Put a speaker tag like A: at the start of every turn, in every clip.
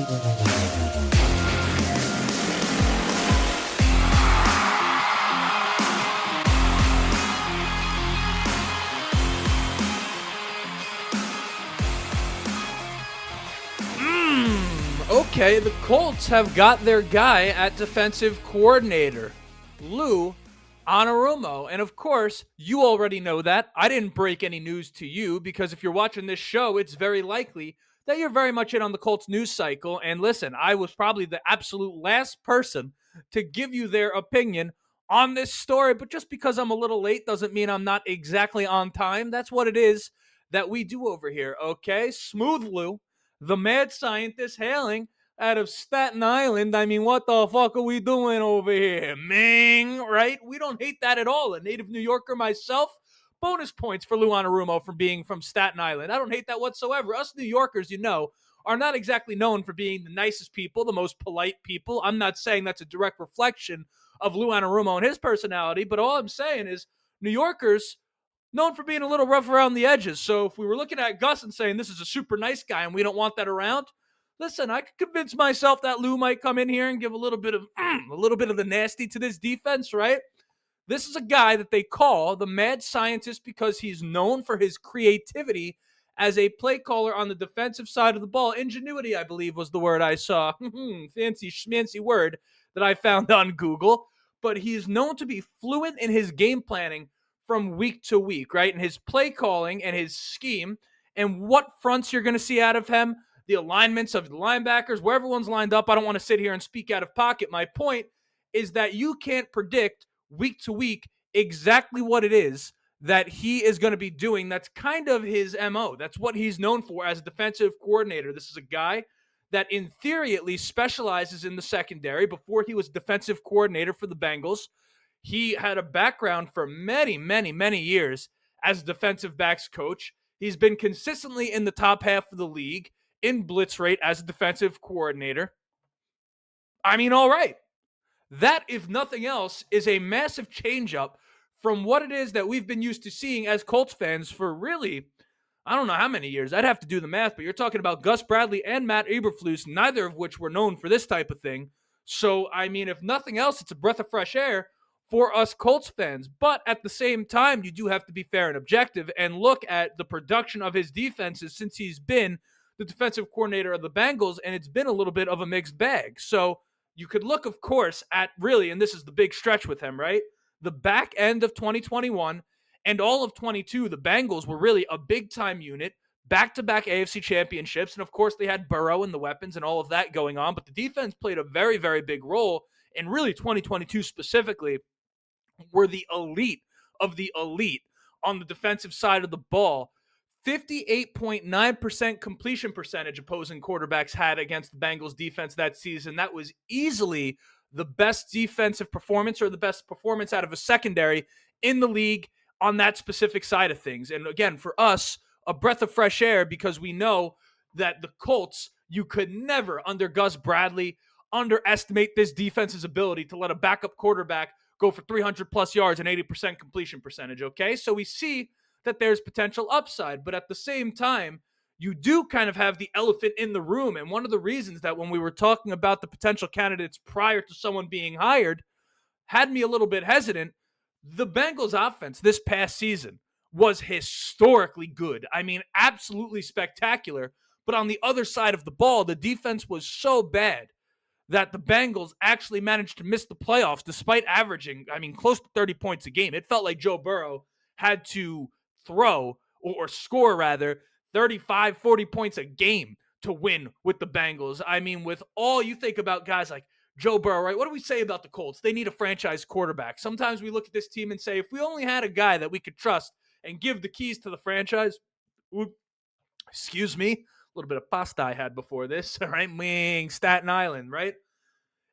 A: Okay, the Colts have got their guy at defensive coordinator, Lou Anarumo. And of course, you already know that. I didn't break any news to you because if you're watching this show, it's very likely that you're very much in on the Colts news cycle. And listen, I was probably the absolute last person to give you their opinion on this story. But just because I'm a little late doesn't mean I'm not exactly on time. That's what it is that we do over here, okay? Smooth Lou, the mad scientist hailing out of Staten Island. I mean, what the fuck are we doing over here? Ming, right? We don't hate that at all. A native New Yorker myself. Bonus points for Lou Anarumo for being from Staten Island. I don't hate that whatsoever. Us New Yorkers, are not exactly known for being the nicest people, the most polite people. I'm not saying that's a direct reflection of Lou Anarumo and his personality, but all I'm saying is New Yorkers known for being a little rough around the edges. So if we were looking at Gus and saying this is a super nice guy and we don't want that around, listen, I could convince myself that Lou might come in here and give a little bit of the nasty to this defense, right? This is a guy that they call the mad scientist because he's known for his creativity as a play caller on the defensive side of the ball. Ingenuity, I believe, was the word I saw. Fancy schmancy word that I found on Google. But he is known to be fluent in his game planning from week to week, right? And his play calling and his scheme and what fronts you're going to see out of him, the alignments of the linebackers, where everyone's lined up. I don't want to sit here and speak out of pocket. My point is that you can't predict week to week exactly what it is that he is going to be doing. That's kind of his MO. That's what he's known for as a defensive coordinator. This is a guy that in theory at least specializes in the secondary. Before he was defensive coordinator for the Bengals, he had a background for many, many, many years as defensive backs coach. He's been consistently in the top half of the league in blitz rate as a defensive coordinator. I mean, all right. That, if nothing else, is a massive changeup from what it is that we've been used to seeing as Colts fans for really, I don't know how many years. I'd have to do the math, but you're talking about Gus Bradley and Matt Eberflus, neither of which were known for this type of thing. So, I mean, if nothing else, it's a breath of fresh air for us Colts fans. But at the same time, you do have to be fair and objective and look at the production of his defenses since he's been the defensive coordinator of the Bengals, and it's been a little bit of a mixed bag. So you could look, of course, at really, and this is the big stretch with him, right? The back end of 2021 and all of 22, the Bengals were really a big-time unit, back-to-back AFC championships, and of course they had Burrow and the weapons and all of that going on, but the defense played a very, very big role, and really 2022 specifically were the elite of the elite on the defensive side of the ball. 58.9% completion percentage opposing quarterbacks had against the Bengals defense that season. That was easily the best defensive performance or the best performance out of a secondary in the league on that specific side of things. And again, for us, a breath of fresh air because we know that the Colts, you could never, under Gus Bradley, underestimate this defense's ability to let a backup quarterback go for 300 plus yards and 80% completion percentage, okay? So we see that there's potential upside, but at the same time, you do kind of have the elephant in the room. And one of the reasons that when we were talking about the potential candidates prior to someone being hired had me a little bit hesitant, the Bengals offense this past season was historically good. I mean, absolutely spectacular. But on the other side of the ball, the defense was so bad that the Bengals actually managed to miss the playoffs despite averaging, close to 30 points a game. It felt like Joe Burrow had to throw or score rather 35, 40 points a game to win with the Bengals. I mean, with all you think about guys like Joe Burrow, right? What do we say about the Colts? They need a franchise quarterback. Sometimes we look at this team and say, if we only had a guy that we could trust and give the keys to the franchise, excuse me, a little bit of pasta I had before this, all right? Staten Island, right?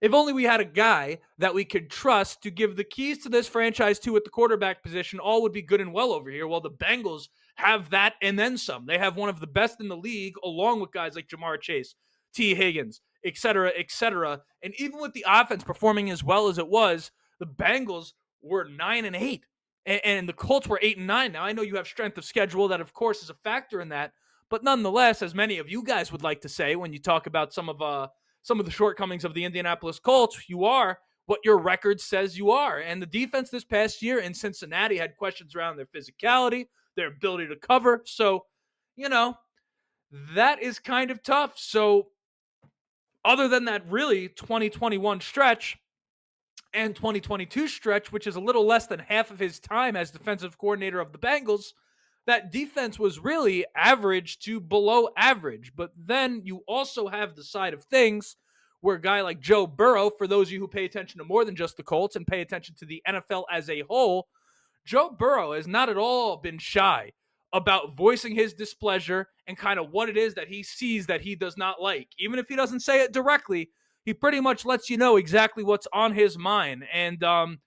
A: If only we had a guy that we could trust to give the keys to this franchise to at the quarterback position, all would be good and well over here. Well, the Bengals have that and then some. They have one of the best in the league, along with guys like Jamar Chase, T. Higgins, et cetera, et cetera. And even with the offense performing as well as it was, the Bengals were 9-8, and the Colts were 8-9. Now, I know you have strength of schedule. That, of course, is a factor in that. But nonetheless, as many of you guys would like to say when you talk about some of the shortcomings of the Indianapolis Colts, you are what your record says you are. And the defense this past year in Cincinnati had questions around their physicality, their ability to cover. So, that is kind of tough. So, other than that really 2021 stretch and 2022 stretch, which is a little less than half of his time as defensive coordinator of the Bengals, that defense was really average to below average. But then you also have the side of things where a guy like Joe Burrow, for those of you who pay attention to more than just the Colts and pay attention to the NFL as a whole, Joe Burrow has not at all been shy about voicing his displeasure and kind of what it is that he sees that he does not like. Even if he doesn't say it directly, he pretty much lets you know exactly what's on his mind. And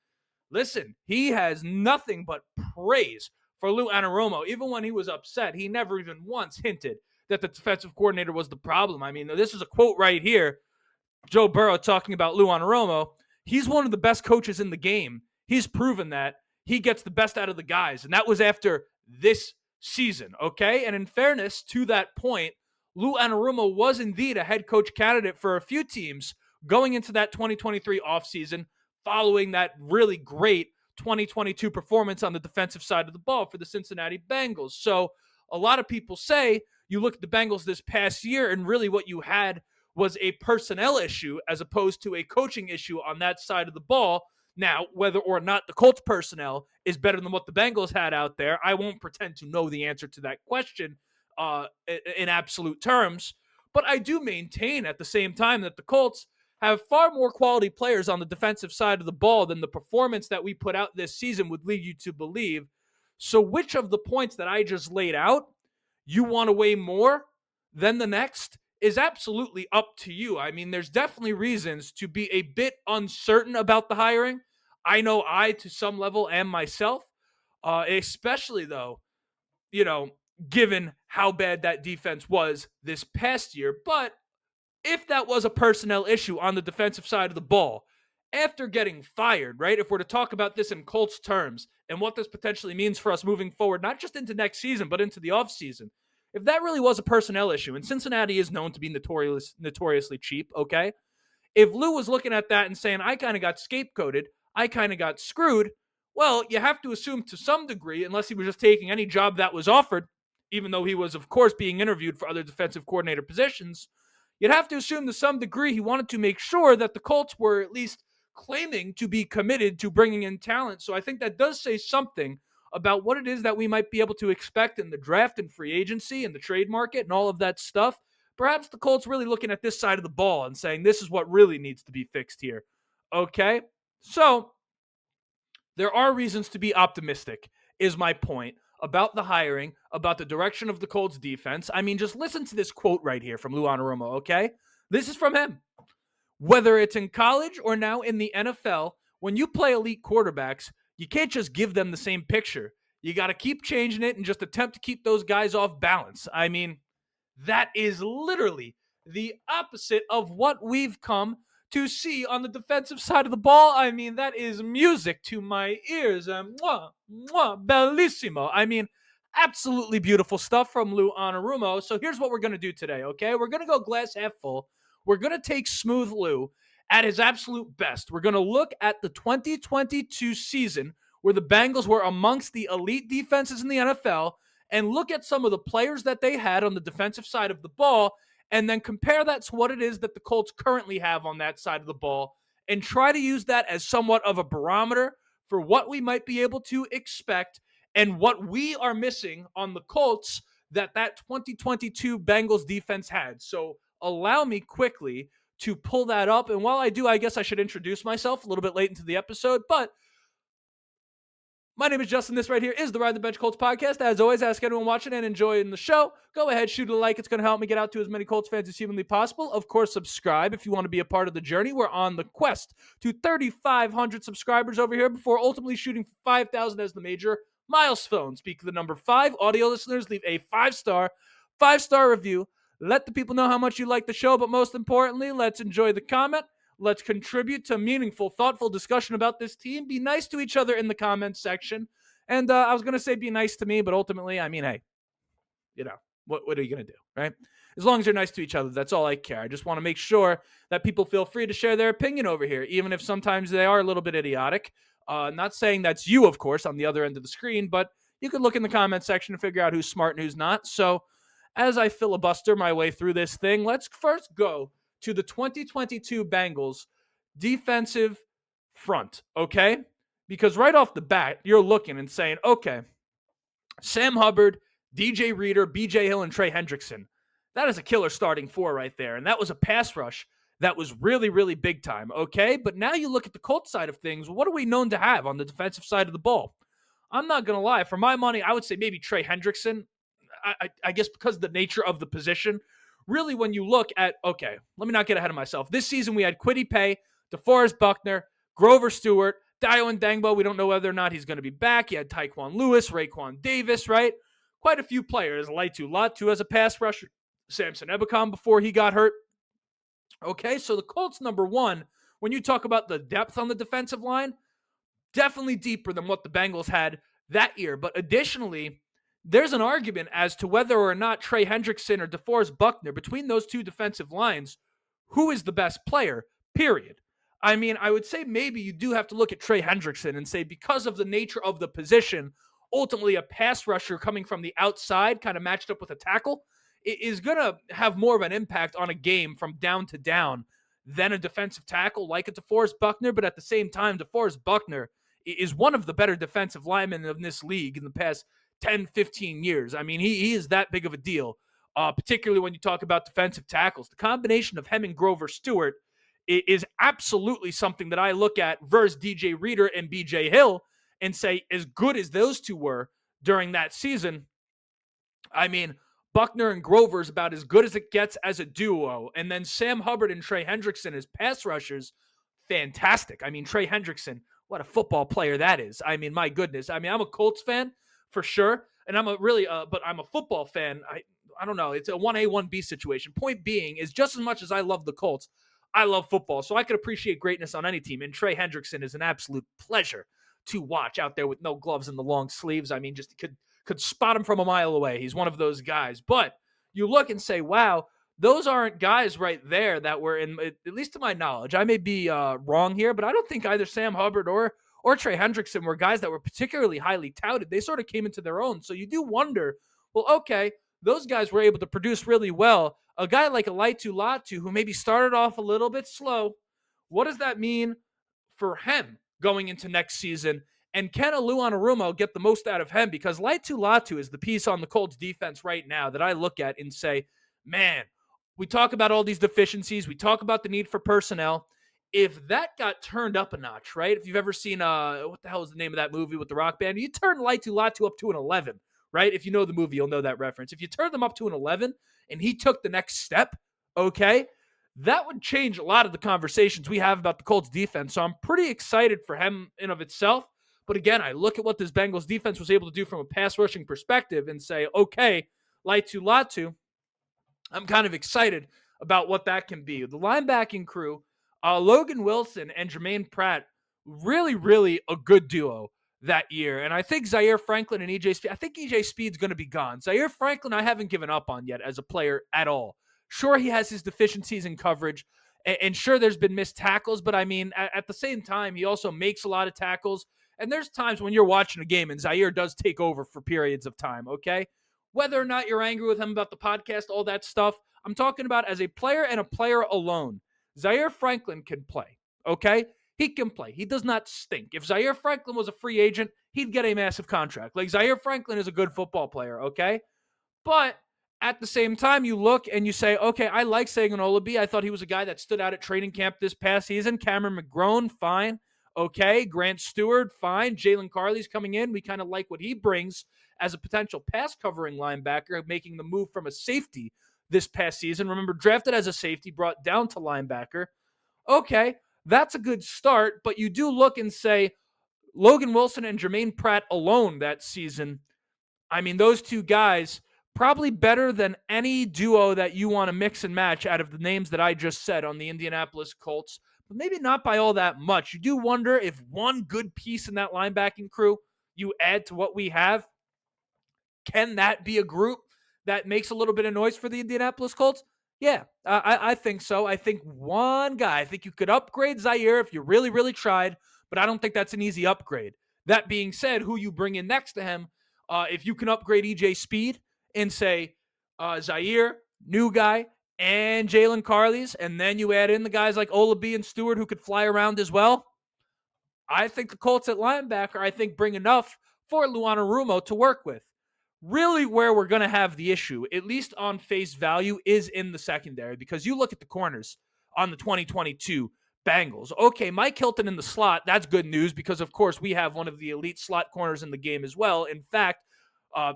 A: listen, he has nothing but praise for Lou Anarumo. Even when he was upset, he never even once hinted that the defensive coordinator was the problem. I mean, this is a quote right here. Joe Burrow talking about Lou Anarumo. He's one of the best coaches in the game. He's proven that he gets the best out of the guys. And that was after this season, okay? And in fairness to that point, Lou Anarumo was indeed a head coach candidate for a few teams going into that 2023 offseason, following that really great 2022 performance on the defensive side of the ball for the Cincinnati Bengals. So a lot of people say you look at the Bengals this past year and really what you had was a personnel issue as opposed to a coaching issue on that side of the ball. Now, whether or not the Colts personnel is better than what the Bengals had out there, I won't pretend to know the answer to that question in absolute terms. But I do maintain at the same time that the Colts have far more quality players on the defensive side of the ball than the performance that we put out this season would lead you to believe. So which of the points that I just laid out you want to weigh more than the next is absolutely up to you. I mean, there's definitely reasons to be a bit uncertain about the hiring. I know I, to some level, am myself, especially though, given how bad that defense was this past year. But if that was a personnel issue on the defensive side of the ball, after getting fired, right? If we're to talk about this in Colts terms and what this potentially means for us moving forward, not just into next season, but into the offseason, if that really was a personnel issue, and Cincinnati is known to be notoriously cheap, okay? If Lou was looking at that and saying, I kind of got scapegoated, I kind of got screwed, well, you have to assume to some degree, unless he was just taking any job that was offered, even though he was, of course, being interviewed for other defensive coordinator positions, you'd have to assume to some degree he wanted to make sure that the Colts were at least claiming to be committed to bringing in talent. So I think that does say something about what it is that we might be able to expect in the draft and free agency and the trade market and all of that stuff. Perhaps the Colts really looking at this side of the ball and saying, this is what really needs to be fixed here. Okay? So there are reasons to be optimistic, is my point, about the hiring, about the direction of the Colts defense. I mean, just listen to this quote right here from Lou Anarumo, okay? This is from him. Whether it's in college or now in the NFL, when you play elite quarterbacks, you can't just give them the same picture. You got to keep changing it and just attempt to keep those guys off balance. I mean, that is literally the opposite of what we've come to see on the defensive side of the ball. I mean, that is music to my ears. Mwah, mwah, bellissimo. I mean, absolutely beautiful stuff from Lou Anarumo. So here's what we're going to do today, okay? We're going to go glass half full. We're going to take Smooth Lou at his absolute best. We're going to look at the 2022 season where the Bengals were amongst the elite defenses in the NFL and look at some of the players that they had on the defensive side of the ball and then compare that to what it is that the Colts currently have on that side of the ball and try to use that as somewhat of a barometer for what we might be able to expect and what we are missing on the Colts that 2022 Bengals defense had. So allow me quickly to pull that up. And while I do, I guess I should introduce myself a little bit late into the episode, but my name is Justin. This right here is the Ride the Bench Colts podcast. As always, ask anyone watching and enjoying the show, go ahead, shoot a like. It's going to help me get out to as many Colts fans as humanly possible. Of course, subscribe if you want to be a part of the journey. We're on the quest to 3,500 subscribers over here before ultimately shooting for 5,000 as the major milestone. Speak of the number 5. Audio listeners, leave a 5-star review. Let the people know how much you like the show, but most importantly, let's enjoy the comment. Let's contribute to meaningful, thoughtful discussion about this team. Be nice to each other in the comments section. And I was going to say be nice to me, but ultimately, I mean, hey, What are you going to do, right? As long as you're nice to each other, that's all I care. I just want to make sure that people feel free to share their opinion over here, even if sometimes they are a little bit idiotic. Not saying that's you, of course, on the other end of the screen, but you could look in the comment section and figure out who's smart and who's not. So as I filibuster my way through this thing, let's first go to the 2022 Bengals defensive front, okay? Because right off the bat, you're looking and saying, okay, Sam Hubbard, DJ Reader, BJ Hill, and Trey Hendrickson. That is a killer starting four right there. And that was a pass rush that was really, really big time, okay? But now you look at the Colts side of things. What are we known to have on the defensive side of the ball? I'm not going to lie. For my money, I would say maybe Trey Hendrickson. I guess because of the nature of the position. Really, when you look at, okay, let me not get ahead of myself. This season, we had Kwity Paye, DeForest Buckner, Grover Stewart, Dio Ndangbo. We don't know whether or not he's going to be back. You had Tyquan Lewis, Raekwon Davis, right? Quite a few players. Latu as a pass rusher. Samson Ebukam before he got hurt. Okay, so the Colts, number one, when you talk about the depth on the defensive line, definitely deeper than what the Bengals had that year. But additionally, there's an argument as to whether or not Trey Hendrickson or DeForest Buckner, between those two defensive lines, who is the best player, period. I mean, I would say maybe you do have to look at Trey Hendrickson and say because of the nature of the position, ultimately a pass rusher coming from the outside, kind of matched up with a tackle, is going to have more of an impact on a game from down to down than a defensive tackle like a DeForest Buckner. But at the same time, DeForest Buckner is one of the better defensive linemen in this league in the past 10, 15 years. I mean, he is that big of a deal, particularly when you talk about defensive tackles. The combination of him and Grover Stewart is absolutely something that I look at versus DJ Reader and BJ Hill and say, as good as those two were during that season, I mean, Buckner and Grover is about as good as it gets as a duo. And then Sam Hubbard and Trey Hendrickson as pass rushers, fantastic. I mean, Trey Hendrickson, what a football player that is. I mean, my goodness. I mean, I'm a Colts fan for sure. And I'm but I'm a football fan. I don't know. It's a 1A, 1B situation. Point being is just as much as I love the Colts, I love football. So I could appreciate greatness on any team. And Trey Hendrickson is an absolute pleasure to watch out there with no gloves and the long sleeves. I mean, just could spot him from a mile away. He's one of those guys. But you look and say, wow, those aren't guys right there that were in, at least to my knowledge. I may be wrong here, but I don't think either Sam Hubbard or Trey Hendrickson were guys that were particularly highly touted. They sort of came into their own. So you do wonder, well, okay, those guys were able to produce really well. A guy like Latu, who maybe started off a little bit slow, what does that mean for him going into next season? And can a Lou Anarumo get the most out of him? Because Latu is the piece on the Colts defense right now that I look at and say, man, we talk about all these deficiencies. We talk about the need for personnel. If that got turned up a notch, right? If you've ever seen, what the hell is the name of that movie with the rock band? You turn Latu up to an 11, right? If you know the movie, you'll know that reference. If you turn them up to an 11 and he took the next step, okay, that would change a lot of the conversations we have about the Colts defense. So I'm pretty excited for him in of itself. But again, I look at what this Bengals defense was able to do from a pass rushing perspective and say, okay, Latu, I'm kind of excited about what that can be. The linebacking crew, Logan Wilson and Jermaine Pratt, really, really a good duo that year. And I think Zaire Franklin and EJ Speed, I think EJ Speed's going to be gone. Zaire Franklin, I haven't given up on yet as a player at all. Sure, he has his deficiencies in coverage, and sure, there's been missed tackles, but I mean, at the same time, he also makes a lot of tackles. And there's times when you're watching a game and Zaire does take over for periods of time, okay? Whether or not you're angry with him about the podcast, all that stuff, I'm talking about as a player and a player alone. Zaire Franklin can play, okay? He can play. He does not stink. If Zaire Franklin was a free agent, he'd get a massive contract. Like, Zaire Franklin is a good football player, okay? But at the same time, you look and you say, okay, I like Sagan Olabi. I thought he was a guy that stood out at training camp this past season. Cameron McGrone, fine. Okay, Grant Stewart, fine. Jalen Carley's coming in. We kind of like what he brings as a potential pass covering linebacker, making the move from a safety this past season. Remember, drafted as a safety, brought down to linebacker. Okay, that's a good start, but you do look and say, Logan Wilson and Jermaine Pratt alone that season, I mean, those two guys, probably better than any duo that you want to mix and match out of the names that I just said on the Indianapolis Colts. But maybe not by all that much. You do wonder if one good piece in that linebacking crew you add to what we have, can that be a group that makes a little bit of noise for the Indianapolis Colts? Yeah, I think so. I think one guy, I think you could upgrade Zaire if you really, really tried, but I don't think that's an easy upgrade. That being said, who you bring in next to him, if you can upgrade EJ Speed and say Zaire, new guy, and Jalen Carley's, and then you add in the guys like Olabi and Stewart who could fly around as well, I think the Colts at linebacker, I think, bring enough for Lou Anarumo to work with. Really, where we're going to have the issue, at least on face value, is in the secondary, because you look at the corners on the 2022 Bengals. Okay, Mike Hilton in the slot, that's good news because, of course, we have one of the elite slot corners in the game as well. In fact,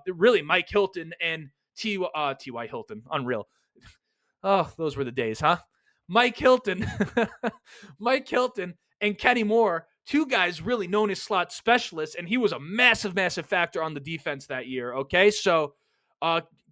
A: really, Mike Hilton and T.Y. Hilton, unreal. Oh, those were the days, huh? Mike Hilton, Mike Hilton, and Kenny Moore, two guys really known as slot specialists, and he was a massive, massive factor on the defense that year. Okay, so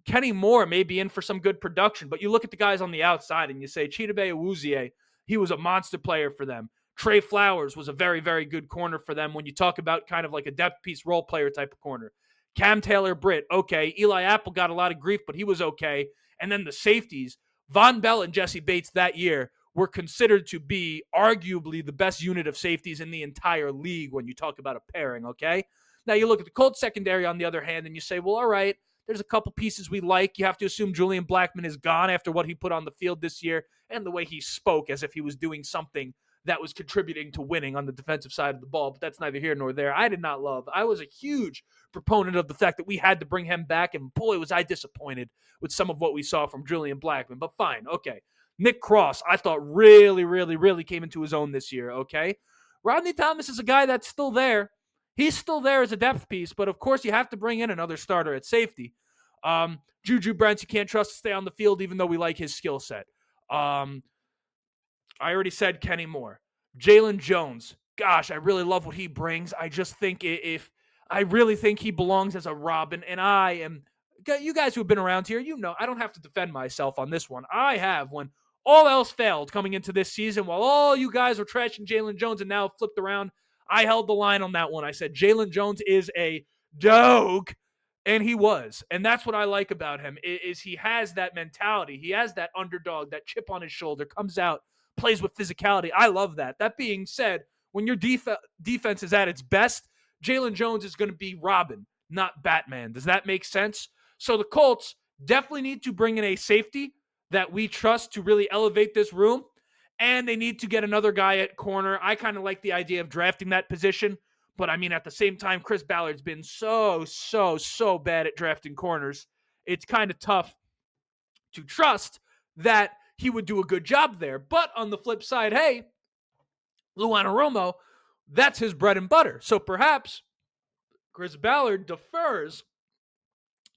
A: Kenny Moore may be in for some good production, but you look at the guys on the outside and you say Chidobe Awuzie, he was a monster player for them. Trey Flowers was a very, very good corner for them when you talk about kind of like a depth piece role player type of corner. Cam Taylor-Britt, okay. Eli Apple got a lot of grief, but he was okay. And then the safeties, Von Bell and Jesse Bates that year were considered to be arguably the best unit of safeties in the entire league when you talk about a pairing, okay? Now you look at the Colts secondary on the other hand and you say, well, all right, there's a couple pieces we like. You have to assume Julian Blackmon is gone after what he put on the field this year and the way he spoke as if he was doing something that was contributing to winning on the defensive side of the ball, but that's neither here nor there. I did not love. I was a huge proponent of the fact that we had to bring him back, and boy, was I disappointed with some of what we saw from Julian Blackmon, but fine, okay. Nick Cross, I thought really, really, really came into his own this year, okay? Rodney Thomas is a guy that's still there. He's still there as a depth piece, but of course you have to bring in another starter at safety. Juju Brents, you can't trust to stay on the field even though we like his skill set. I already said Kenny Moore. Jalen Jones. Gosh, I really love what he brings. I just think I really think he belongs as a Robin, and I am, you guys who have been around here, you know, I don't have to defend myself on this one. I have, when all else failed coming into this season, while all you guys were trashing Jalen Jones and now flipped around, I held the line on that one. I said Jalen Jones is a dog, and he was. And that's what I like about him, is he has that mentality. He has that underdog, that chip on his shoulder, comes out, plays with physicality. I love that. That being said, when your defense is at its best, Jalen Jones is going to be Robin, not Batman. Does that make sense? So the Colts definitely need to bring in a safety that we trust to really elevate this room, and they need to get another guy at corner. I kind of like the idea of drafting that position, but I mean, at the same time, Chris Ballard's been so bad at drafting corners. It's kind of tough to trust that he would do a good job there. But on the flip side, hey, Lou Anarumo, that's his bread and butter. So perhaps Chris Ballard defers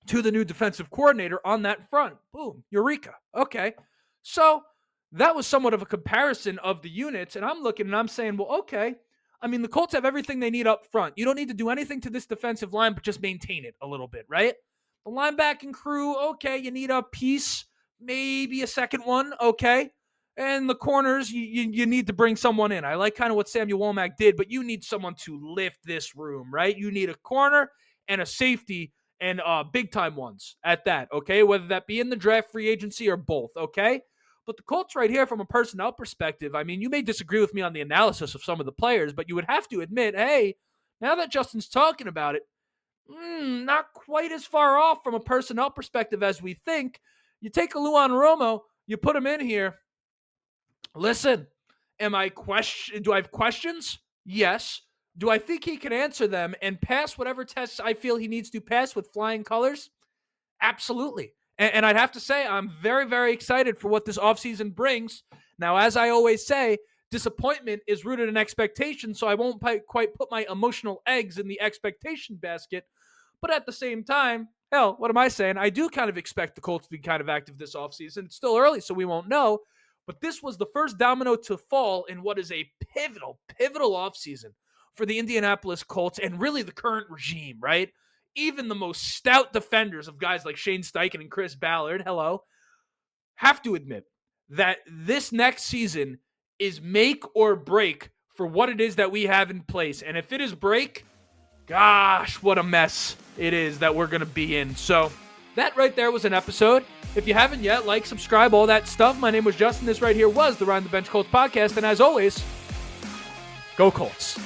A: to the new defensive coordinator on that front. Boom, eureka. Okay. So that was somewhat of a comparison of the units, and I'm looking and I'm saying, well, okay. I mean, the Colts have everything they need up front. You don't need to do anything to this defensive line, but just maintain it a little bit, right? The linebacking crew, okay, you need a piece, maybe a second one, okay. And the corners, you need to bring someone in. I like kind of what Samuel Womack did, but you need someone to lift this room, right? You need a corner and a safety, and big-time ones at that, okay? Whether that be in the draft, free agency, or both, okay? But the Colts right here, from a personnel perspective, I mean, you may disagree with me on the analysis of some of the players, but you would have to admit, hey, now that Justin's talking about it, not quite as far off from a personnel perspective as we think. You take a Lou Anarumo, you put him in here. Listen, do I have questions? Yes. Do I think he can answer them and pass whatever tests I feel he needs to pass with flying colors? Absolutely. And I'd have to say I'm very, very excited for what this offseason brings. Now, as I always say, disappointment is rooted in expectation, so I won't quite put my emotional eggs in the expectation basket. But at the same time, hell, what am I saying? I do kind of expect the Colts to be kind of active this offseason. It's still early, so we won't know. But this was the first domino to fall in what is a pivotal offseason for the Indianapolis Colts and really the current regime, right? Even the most stout defenders of guys like Shane Steichen and Chris Ballard, have to admit that this next season is make or break for what it is that we have in place. And if it is break, gosh, what a mess it is that we're going to be in. So That right there was an episode. If you haven't yet, like, subscribe, all that stuff. My name was Justin. This right here was the Ryan the Bench Colts podcast. And as always, go Colts.